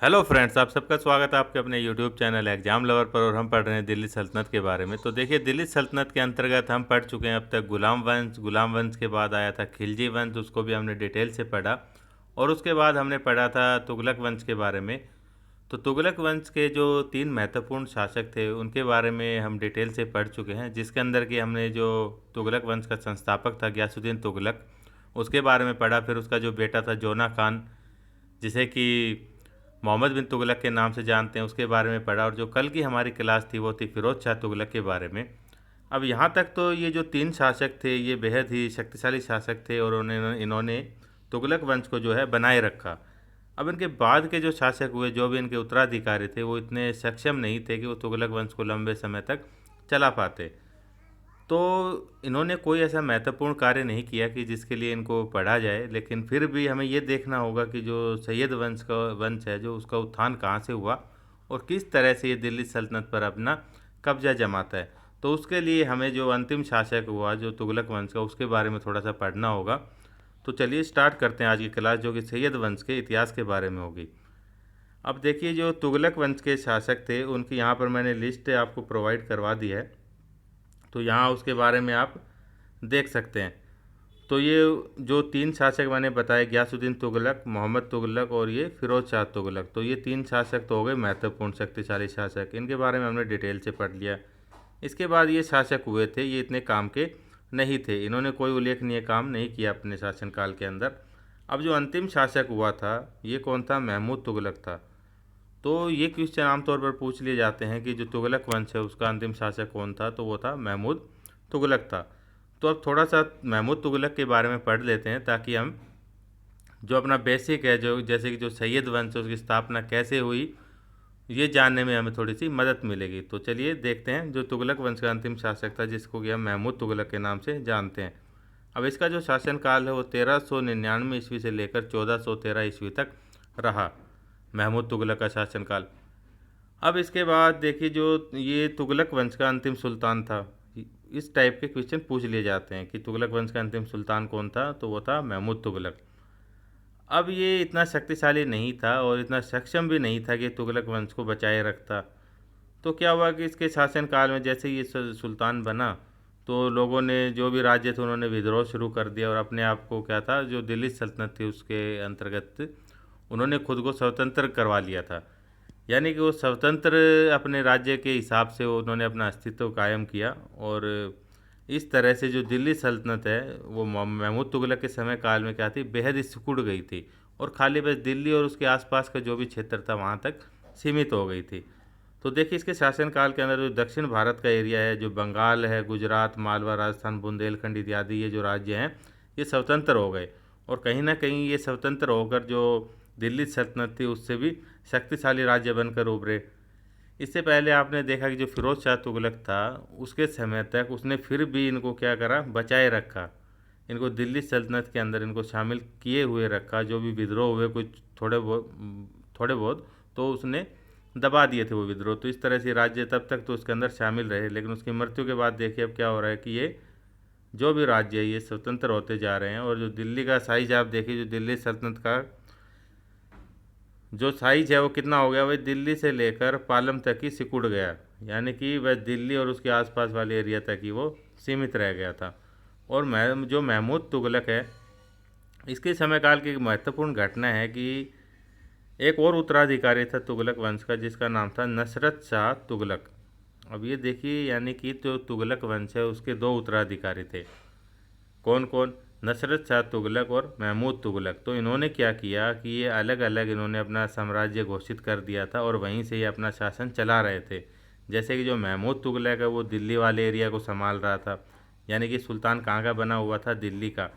Hello friends, आप सबका स्वागत है आपके अपने यूट्यूब चैनल एग्जाम लवर पर। और हम पढ़ रहे हैं दिल्ली सल्तनत के बारे में। तो देखिए, दिल्ली सल्तनत के अंतर्गत हम पढ़ चुके हैं अब तक गुलाम वंश के बाद आया था खिलजी वंश, उसको भी हमने डिटेल से पढ़ा। और उसके बाद हमने पढ़ा था तुगलक वंश के बारे में। तो तुगलक वंश के जो तीन महत्वपूर्ण शासक थे उनके बारे में हम डिटेल से पढ़ चुके हैं, जिसके अंदर कि हमने जो तुगलक वंश का संस्थापक था गयासुद्दीन तुगलक, उसके बारे में पढ़ा। फिर उसका जो बेटा था जोना खान, जिसे कि मोहम्मद बिन तुगलक के नाम से जानते हैं, उसके बारे में पढ़ा। और जो कल की हमारी क्लास थी वो थी फिरोज शाह तुगलक के बारे में। अब यहाँ तक तो ये जो तीन शासक थे ये बेहद ही शक्तिशाली शासक थे और इन्होंने तुगलक वंश को जो है बनाए रखा। अब इनके बाद के जो शासक हुए, जो भी इनके उत्तराधिकारी थे, वो इतने सक्षम नहीं थे कि वो तुगलक वंश को लंबे समय तक चला पाते। तो इन्होंने कोई ऐसा महत्वपूर्ण कार्य नहीं किया कि जिसके लिए इनको पढ़ा जाए। लेकिन फिर भी हमें ये देखना होगा कि जो सैयद वंश है, जो उसका उत्थान कहाँ से हुआ और किस तरह से ये दिल्ली सल्तनत पर अपना कब्जा जमाता है। तो उसके लिए हमें जो अंतिम शासक हुआ जो तुगलक वंश का, उसके बारे में थोड़ा सा पढ़ना होगा। तो चलिए स्टार्ट करते हैं आज की क्लास, जो कि सैयद वंश के इतिहास के बारे में होगी। अब देखिए, जो तुगलक वंश के शासक थे उनकी यहाँ पर मैंने लिस्ट आपको प्रोवाइड करवा दी है। तो यहाँ उसके बारे में आप देख सकते हैं। तो ये जो तीन शासक मैंने बताए, गयासुद्दीन तुगलक, मोहम्मद तुगलक और ये फिरोज शाह तुगलक, तो ये तीन शासक तो हो गए महत्वपूर्ण शक्तिशाली शासक। इनके बारे में हमने डिटेल से पढ़ लिया। इसके बाद ये शासक हुए थे, ये इतने काम के नहीं थे, इन्होंने कोई उल्लेखनीय काम नहीं किया अपने शासनकाल के अंदर। अब जो अंतिम शासक हुआ था ये कौन था? महमूद तुगलक था। तो ये क्वेश्चन आमतौर पर पूछ लिए जाते हैं कि जो तुगलक वंश है उसका अंतिम शासक कौन था, तो वो था महमूद तुगलक था। तो अब थोड़ा सा महमूद तुगलक के बारे में पढ़ लेते हैं, ताकि हम जो अपना बेसिक है, जो जैसे कि जो सैयद वंश है उसकी स्थापना कैसे हुई, ये जानने में हमें थोड़ी सी मदद मिलेगी। तो चलिए देखते हैं जो तुगलक वंश का अंतिम शासक था, जिसको कि हम महमूद तुगलक के नाम से जानते हैं। अब इसका जो शासनकाल है वो 1399 ईस्वी से लेकर 1413 ईस्वी तक रहा, महमूद तुगलक का शासनकाल। अब इसके बाद देखिए, जो ये तुगलक वंश का अंतिम सुल्तान था, इस टाइप के क्वेश्चन पूछ लिए जाते हैं कि तुगलक वंश का अंतिम सुल्तान कौन था, तो वो था महमूद तुगलक। अब ये इतना शक्तिशाली नहीं था और इतना सक्षम भी नहीं था कि तुगलक वंश को बचाए रखता। तो क्या हुआ कि इसके शासनकाल में जैसे ये सुल्तान बना, तो लोगों ने जो भी राज्य थे उन्होंने विद्रोह शुरू कर दिया और अपने आप को क्या था, जो दिल्ली सल्तनत थी उसके अंतर्गत उन्होंने खुद को स्वतंत्र करवा लिया था। यानी कि वो स्वतंत्र अपने राज्य के हिसाब से उन्होंने अपना अस्तित्व कायम किया। और इस तरह से जो दिल्ली सल्तनत है वो महमूद तुगलक के समय काल में क्या थी, बेहद ही सिकुड़ गई थी और खाली बस दिल्ली और उसके आसपास का जो भी क्षेत्र था वहाँ तक सीमित हो गई थी। तो देखिए, इसके शासनकाल के अंदर जो दक्षिण भारत का एरिया है, जो बंगाल है, गुजरात, मालवा, राजस्थान, बुंदेलखंड इत्यादि ये जो राज्य हैं ये स्वतंत्र हो गए। और कहीं ना कहीं ये स्वतंत्र होकर जो दिल्ली सल्तनत थी उससे भी शक्तिशाली राज्य बनकर उभरे। इससे पहले आपने देखा कि जो फिरोज शाह तुगलक था उसके समय तक उसने फिर भी इनको क्या करा, बचाए रखा। इनको दिल्ली सल्तनत के अंदर इनको शामिल किए हुए रखा। जो भी विद्रोह हुए कुछ थोड़े बहुत तो उसने दबा दिए थे वो विद्रोह। तो इस तरह से राज्य तब तक तो उसके अंदर शामिल रहे। लेकिन उसकी मृत्यु के बाद देखिए अब क्या हो रहा है कि ये जो भी राज्य है ये स्वतंत्र होते जा रहे हैं। और जो दिल्ली का साइज आप देखिए, जो दिल्ली सल्तनत का जो साइज है वो कितना हो गया, वह दिल्ली से लेकर पालम तक ही सिकुड़ गया। यानी कि वह दिल्ली और उसके आसपास वाले एरिया तक ही वो सीमित रह गया था। और जो महमूद तुगलक है, इसके समयकाल की एक महत्वपूर्ण घटना है कि एक और उत्तराधिकारी था तुगलक वंश का, जिसका नाम था नसरत शाह तुगलक। अब ये देखिए, यानी कि जो तुगलक वंश है उसके दो उत्तराधिकारी थे। कौन कौन? नसरत शाह तुगलक और महमूद तुगलक। तो इन्होंने क्या किया कि ये अलग अलग इन्होंने अपना साम्राज्य घोषित कर दिया था और वहीं से ये अपना शासन चला रहे थे। जैसे कि जो महमूद तुगलक है वो दिल्ली वाले एरिया को संभाल रहा था, यानी कि सुल्तान कहाँ का बना हुआ था, दिल्ली का।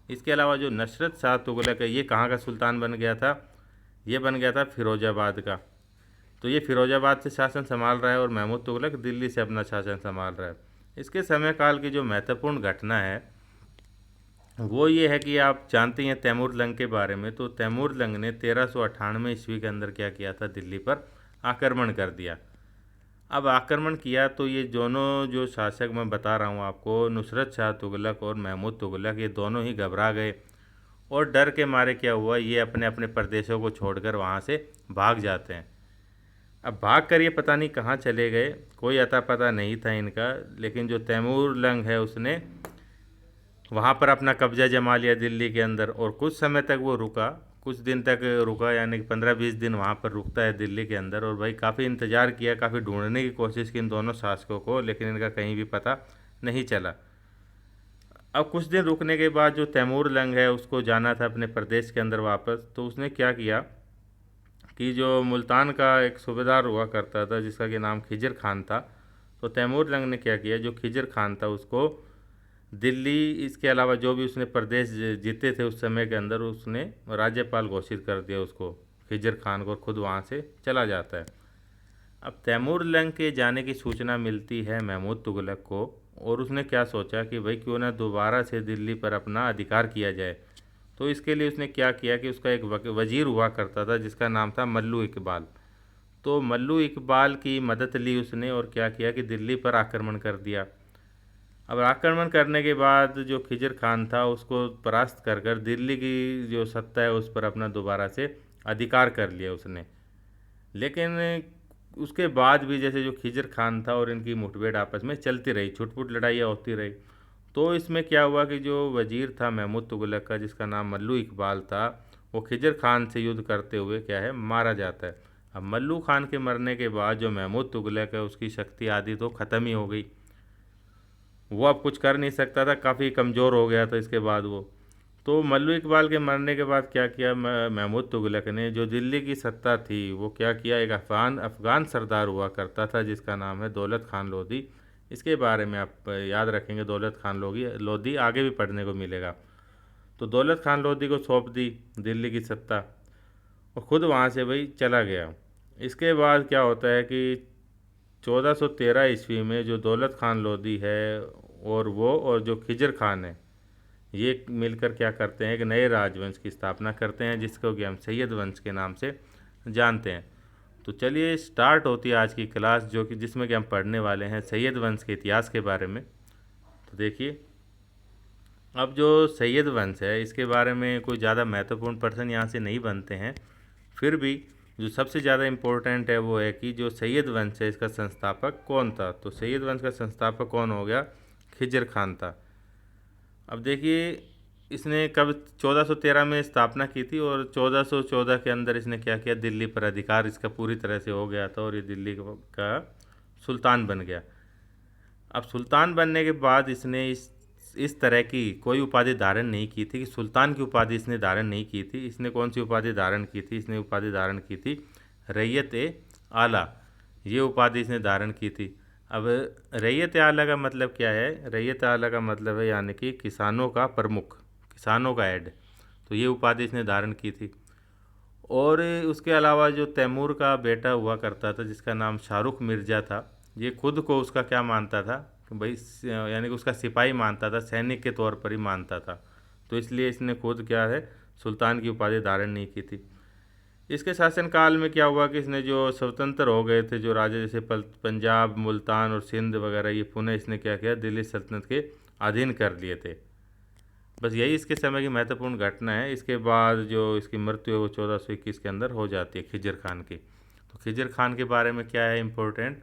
इसके अलावा जो नसरत शाह तुगलक है ये कहाँ का सुल्तान बन गया था, ये बन गया था फिरोजाबाद का। तो ये फिरोजाबाद से शासन संभाल रहा है और महमूद तुगलक दिल्ली से अपना शासन संभाल रहा है। इसके समय काल की जो महत्वपूर्ण घटना है वो ये है कि आप जानते हैं तैमूर लंग के बारे में। तो तैमूर लंग ने 1398 ईस्वी के अंदर क्या किया था, दिल्ली पर आक्रमण कर दिया। अब आक्रमण किया तो ये दोनों जो शासक मैं बता रहा हूँ आपको, नुसरत शाह तुगलक और महमूद तुगलक, ये दोनों ही घबरा गए और डर के मारे क्या हुआ, ये अपने अपने प्रदेशों को छोड़कर वहाँ से भाग जाते हैं। अब भाग कर ये पता नहीं कहाँ चले गए, कोई अता पता नहीं था इनका। लेकिन जो तैमूर लंग है उसने वहाँ पर अपना कब्जा जमा लिया दिल्ली के अंदर, और कुछ समय तक वो रुका, कुछ दिन तक रुका, यानी कि 15-20 दिन वहाँ पर रुकता है दिल्ली के अंदर। और भाई काफ़ी इंतज़ार किया, काफ़ी ढूंढने की कोशिश की इन दोनों शासकों को, लेकिन इनका कहीं भी पता नहीं चला। अब कुछ दिन रुकने के बाद जो तैमूर लंग है उसको जाना था अपने प्रदेश के अंदर वापस। तो उसने क्या किया कि जो मुल्तान का एक सूबेदार हुआ करता था जिसका कि नाम खिजर खान था, तो तैमूर लंग ने क्या किया, जो खिजर खान था उसको दिल्ली, इसके अलावा जो भी उसने प्रदेश जीते थे उस समय के अंदर, उसने राज्यपाल घोषित कर दिया उसको, खिजर खान को, और खुद वहाँ से चला जाता है। अब तैमूर लंग के जाने की सूचना मिलती है महमूद तुगलक को, और उसने क्या सोचा कि भाई क्यों ना दोबारा से दिल्ली पर अपना अधिकार किया जाए। तो इसके लिए उसने क्या किया कि उसका एक वजीर हुआ करता था जिसका नाम था मल्लू इकबाल। तो मल्लू इकबाल की मदद ली उसने, और क्या किया कि दिल्ली पर आक्रमण कर दिया। अब आक्रमण करने के बाद जो खिजर खान था उसको परास्त कर कर दिल्ली की जो सत्ता है उस पर अपना दोबारा से अधिकार कर लिया उसने। लेकिन उसके बाद भी जैसे जो खिजर खान था और इनकी मुठभेड़ आपस में चलती रही, छुटपुट लड़ाइयाँ होती रही। तो इसमें क्या हुआ कि जो वजीर था महमूद तुगलक का जिसका नाम मल्लू इकबाल था, वो खिजर खान से युद्ध करते हुए क्या है मारा जाता है। अब मल्लू खान के मरने के बाद जो महमूद तुगलक है उसकी शक्ति आदि तो ख़त्म ही हो गई, वो अब कुछ कर नहीं सकता था, काफ़ी कमज़ोर हो गया था इसके बाद वो। तो मल्लू इकबाल के मरने के बाद क्या किया महमूद तुगलक ने, जो दिल्ली की सत्ता थी वो क्या किया, एक अफ़गान अफ़गान सरदार हुआ करता था जिसका नाम है दौलत खान लोधी। इसके बारे में आप याद रखेंगे, दौलत खान लोधी आगे भी पढ़ने को मिलेगा। तो दौलत खान लोधी को सौंप दी दिल्ली की सत्ता, और ख़ुद वहाँ से भाई चला गया। इसके बाद क्या होता है कि 1413 ईस्वी में जो दौलत खान लोधी है और वो और जो खिजर खान है, ये मिलकर क्या करते हैं, एक नए राजवंश की स्थापना करते हैं जिसको कि हम सैयद वंश के नाम से जानते हैं। तो चलिए स्टार्ट होती है आज की क्लास, जो कि जिसमें कि हम पढ़ने वाले हैं सैयद वंश के इतिहास के बारे में। तो देखिए, अब जो सैयद वंश है इसके बारे में कोई ज़्यादा महत्वपूर्ण पर्सन यहाँ से नहीं बनते हैं, फिर भी जो सबसे ज़्यादा इम्पोर्टेंट है वो है कि जो सैयद वंश है इसका संस्थापक कौन था। तो सैयद वंश का संस्थापक कौन हो गया, खिजर खान था। अब देखिए, इसने कब 1413 में स्थापना की थी, और 1414 के अंदर इसने क्या किया, दिल्ली पर अधिकार इसका पूरी तरह से हो गया था, और ये दिल्ली का सुल्तान बन गया। अब सुल्तान बनने के बाद इसने इस तरह की कोई उपाधि धारण नहीं की थी कि सुल्तान की उपाधि इसने धारण नहीं की थी। इसने कौन सी उपाधि धारण की थी, इसने उपाधि धारण की थी रैयत ए आला, ये उपाधि इसने धारण की थी। अब रैयत आला का मतलब क्या है, रैयत आला का मतलब है यानी कि किसानों का प्रमुख, किसानों का हेड। तो ये उपाधि इसने धारण की थी। और उसके अलावा जो तैमूर का बेटा हुआ करता था जिसका नाम शाहरुख मिर्ज़ा था, ये खुद को उसका क्या मानता था कि भाई यानी कि उसका सिपाही मानता था, सैनिक के तौर पर ही मानता था। तो इसलिए इसने खुद क्या है सुल्तान की उपाधि धारण नहीं की थी। इसके शासनकाल में क्या हुआ कि इसने जो स्वतंत्र हो गए थे जो राजा, जैसे पंजाब, मुल्तान और सिंध वगैरह, ये पुनः इसने क्या किया, दिल्ली सल्तनत के अधीन कर लिए थे। बस यही इसके समय की महत्वपूर्ण घटना है। इसके बाद जो इसकी मृत्यु है वो 1421 के अंदर हो जाती है खिजर खान की। तो खिजर खान के बारे में क्या है इम्पोर्टेंट,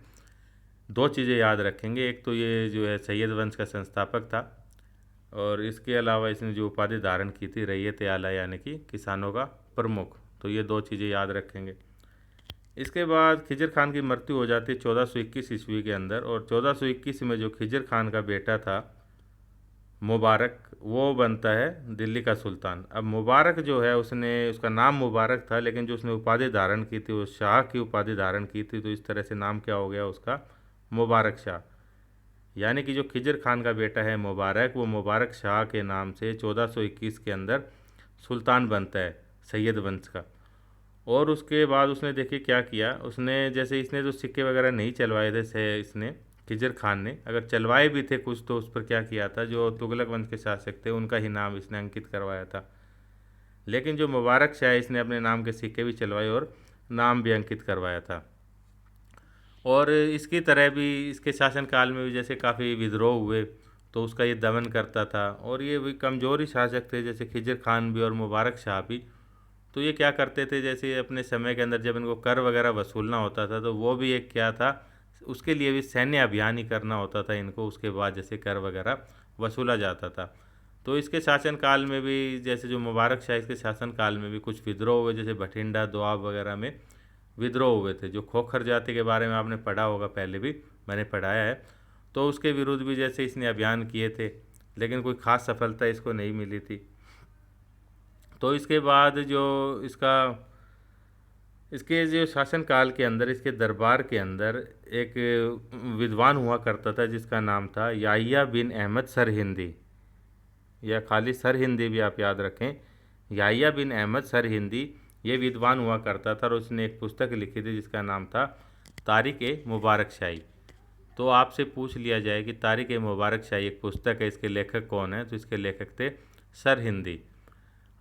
दो चीज़ें याद रखेंगे। एक तो ये जो है सैयद वंश का संस्थापक था, और इसके अलावा इसने जो उपाधि धारण की थी रैयत आला यानी कि किसानों का प्रमुख। तो ये दो चीज़ें याद रखेंगे। इसके बाद खिजर खान की मृत्यु हो जाती है 1421 ईस्वी के अंदर, और 1421 में जो खिजर खान का बेटा था मुबारक, वो बनता है दिल्ली का सुल्तान। अब मुबारक जो है उसका नाम मुबारक था, लेकिन जो उसने उपाधि धारण की थी वो शाह की उपाधि धारण की थी। तो इस तरह से नाम क्या हो गया उसका, मुबारक शाह। यानी कि जो खिजर खान का बेटा है मुबारक, वो मुबारक शाह के नाम से 1421 के अंदर सुल्तान बनता है सैयद वंश का। और उसके बाद उसने देखिए क्या किया, उसने जैसे इसने जो सिक्के वगैरह नहीं चलवाए थे से इसने खिजर खान ने, अगर चलवाए भी थे कुछ तो उस पर क्या किया था, जो तुगलक वंश के शासक थे उनका ही नाम इसने अंकित करवाया था। लेकिन जो मुबारक शाह इसने अपने नाम के सिक्के भी चलवाए और नाम भी अंकित करवाया था। और इसकी तरह भी इसके शासनकाल में भी जैसे काफ़ी विद्रोह हुए, तो उसका ये दमन करता था। और ये भी कमज़ोर ही शासक थे, जैसे खिज़र खान भी और मुबारक शाह भी। तो ये क्या करते थे, जैसे अपने समय के अंदर जब इनको कर वगैरह वसूलना होता था तो वो भी एक क्या था, उसके लिए भी सैन्य अभियान ही करना होता था इनको, उसके बाद जैसे कर वगैरह वसूला जाता था। तो इसके शासनकाल में भी, जैसे जो मुबारक शाह, इसके शासनकाल में भी कुछ विद्रोह हुए, जैसे भटिंडा दोआब वगैरह में विद्रोह हुए थे। जो खोखर जाति के बारे में आपने पढ़ा होगा, पहले भी मैंने पढ़ाया है। तो उसके विरुद्ध भी जैसे इसने अभियान किए थे, लेकिन कोई ख़ास सफलता इसको नहीं मिली थी। तो इसके बाद जो इसका इसके जो शासनकाल के अंदर, इसके दरबार के अंदर एक विद्वान हुआ करता था जिसका नाम था याहिया बिन अहमद सरहिंदी, या खाली सरहिंदी भी आप याद रखें। याहिया बिन अहमद सरहिंदी ये विद्वान हुआ करता था और उसने एक पुस्तक लिखी थी जिसका नाम था तारिक ए मुबारक शाही। तो आपसे पूछ लिया जाए कि तारिक ए मुबारक शाही एक पुस्तक है, इसके लेखक कौन है, तो इसके लेखक थे सरहिंदी।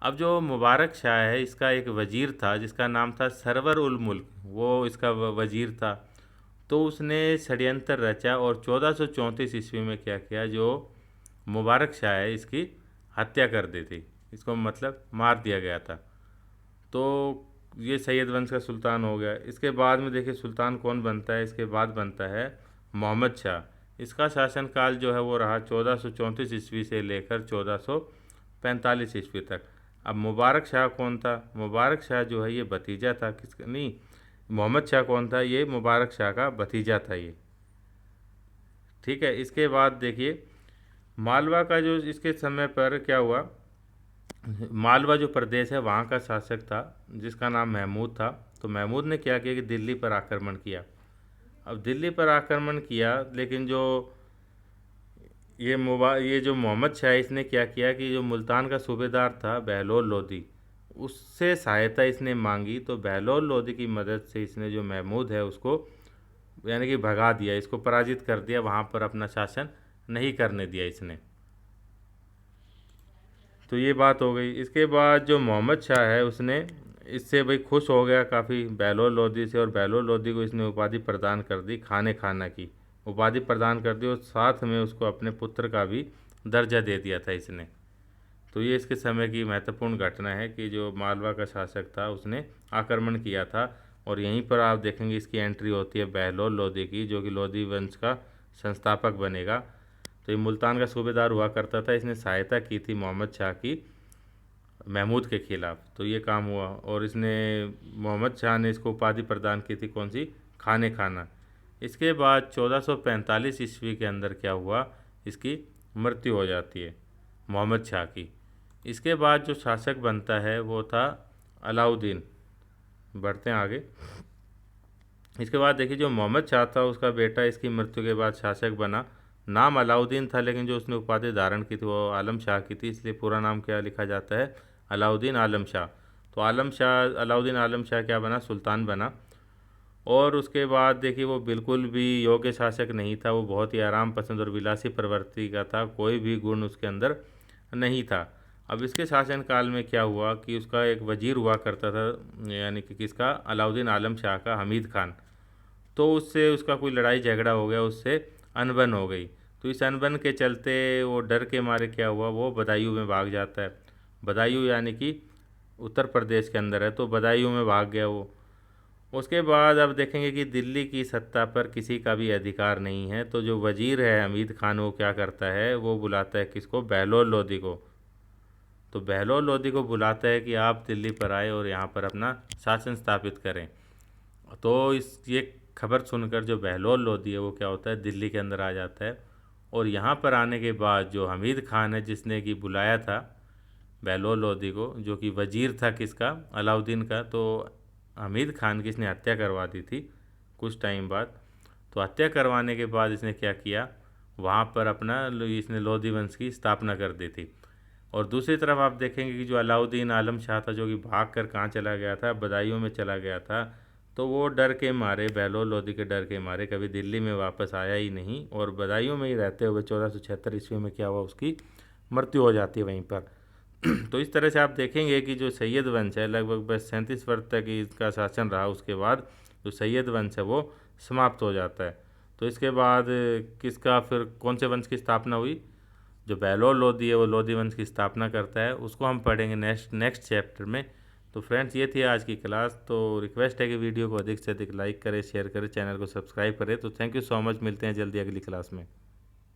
अब जो मुबारक शाह है, इसका एक वजीर था जिसका नाम था सरवर उल मुल्क, वो इसका वजीर था। तो उसने षड्यंत्र रचा और 1434 ईस्वी में क्या किया, जो मुबारक शाह है इसकी हत्या कर दी थी, इसको मतलब मार दिया गया था। तो ये सैयद वंश का सुल्तान हो गया। इसके बाद में देखिए सुल्तान कौन बनता है, इसके बाद बनता है मोहम्मद शाह। इसका शासनकाल जो है वो रहा 1434 ईस्वी से लेकर 1445 ईस्वी तक। अब मुबारक शाह कौन था, मुबारक शाह जो है ये भतीजा था किसका, नहीं, मोहम्मद शाह कौन था, ये मुबारक शाह का भतीजा था ये। ठीक है। इसके बाद देखिए मालवा का जो इसके समय पर क्या हुआ, मालवा जो प्रदेश है वहाँ का शासक था जिसका नाम महमूद था। तो महमूद ने क्या किया कि दिल्ली पर आक्रमण किया। अब दिल्ली पर आक्रमण किया, लेकिन जो ये जो मोहम्मद शाह इसने क्या किया कि जो मुल्तान का सूबेदार था बहलोल लोदी, उससे सहायता इसने मांगी। तो बहलोल लोदी की मदद से इसने जो महमूद है उसको यानी कि भगा दिया, इसको पराजित कर दिया, वहाँ पर अपना शासन नहीं करने दिया इसने। तो ये बात हो गई। इसके बाद जो मोहम्मद शाह है उसने इससे भाई खुश हो गया काफ़ी बहलोल लोदी से, और बहलोल लोदी को इसने उपाधि प्रदान कर दी, खाने खाना की उपाधि प्रदान कर दी, और साथ में उसको अपने पुत्र का भी दर्जा दे दिया था इसने। तो ये इसके समय की महत्वपूर्ण घटना है कि जो मालवा का शासक था उसने आक्रमण किया था। और यहीं पर आप देखेंगे इसकी एंट्री होती है बहलोल लोदी की, जो कि लोदी वंश का संस्थापक बनेगा। तो ये मुल्तान का सूबेदार हुआ करता था, इसने सहायता की थी मोहम्मद शाह की महमूद के खिलाफ। तो ये काम हुआ, और इसने मोहम्मद शाह ने इसको उपाधि प्रदान की थी, कौन सी, खाने खाना। इसके बाद 1445 ईस्वी के अंदर क्या हुआ, इसकी मृत्यु हो जाती है मोहम्मद शाह की। इसके बाद जो शासक बनता है वो था अलाउद्दीन। बढ़ते हैं आगे। इसके बाद देखिए जो मोहम्मद शाह था उसका बेटा इसकी मृत्यु के बाद शासक बना। नाम अलाउद्दीन था, लेकिन जो उसने उपाधि धारण की थी वो आलम शाह की थी, इसलिए पूरा नाम क्या लिखा जाता है, अलाउद्दीन आलम शाह। तो अलाउद्दीन आलम शाह क्या बना, सुल्तान बना। और उसके बाद देखिए वो बिल्कुल भी योग्य शासक नहीं था, वो बहुत ही आराम पसंद और विलासी प्रवृत्ति का था, कोई भी गुण उसके अंदर नहीं था। अब इसके शासनकाल में क्या हुआ कि उसका एक वजीर हुआ करता था, यानी कि किसका, अलाउद्दीन आलम शाह का, हमीद खान। तो उससे उसका कोई लड़ाई झगड़ा हो गया, उससे अनबन हो गई। तो इस अनबन के चलते वो डर के मारे क्या हुआ, वो बदायूं में भाग जाता है। बदायूं यानी कि उत्तर प्रदेश के अंदर है, तो बदायूं में भाग गया वो। उसके बाद अब देखेंगे कि दिल्ली की सत्ता पर किसी का भी अधिकार नहीं है। तो जो वजीर है हमीद खान, वो क्या करता है, वो बुलाता है किसको, बहलोल लोदी को। तो बहलोल लोदी को बुलाता है कि आप दिल्ली पर आए और यहाँ पर अपना शासन स्थापित करें। तो इस ये खबर सुनकर जो बहलोल लोदी है वो क्या होता है, दिल्ली के अंदर आ जाता है। और यहाँ पर आने के बाद जो हमीद खान है, जिसने कि बुलाया था बहलोल लोदी को, जो कि वजीर था किसका, अलाउद्दीन का, तो हमीद खान की इसने हत्या करवा दी थी कुछ टाइम बाद। तो हत्या करवाने के बाद इसने क्या किया, वहाँ पर अपना इसने लोदी वंश की स्थापना कर दी थी। और दूसरी तरफ आप देखेंगे कि जो अलाउद्दीन आलम शाह था, जो कि भाग कर कहाँ चला गया था, बदायूं में चला गया था। तो वो डर के मारे, बहलोल लोदी के डर के मारे कभी दिल्ली में वापस आया ही नहीं, और बदायूं में ही रहते हुए 1476 ईस्वी में क्या हुआ, उसकी मृत्यु हो जाती है वहीं पर। तो इस तरह से आप देखेंगे कि जो सैयद वंश है लगभग बस 37 वर्ष तक इसका शासन रहा, उसके बाद जो सैयद वंश है वो समाप्त हो जाता है। तो इसके बाद किसका फिर कौन से वंश की स्थापना हुई, जो बेलोर लोदी है वो लोदी वंश की स्थापना करता है, उसको हम पढ़ेंगे नेक्स्ट चैप्टर में। तो फ्रेंड्स ये थी आज की क्लास। तो रिक्वेस्ट है कि वीडियो को अधिक से अधिक लाइक करें, शेयर करें, चैनल को सब्सक्राइब करें। तो थैंक यू सो मच, मिलते हैं जल्दी अगली क्लास में।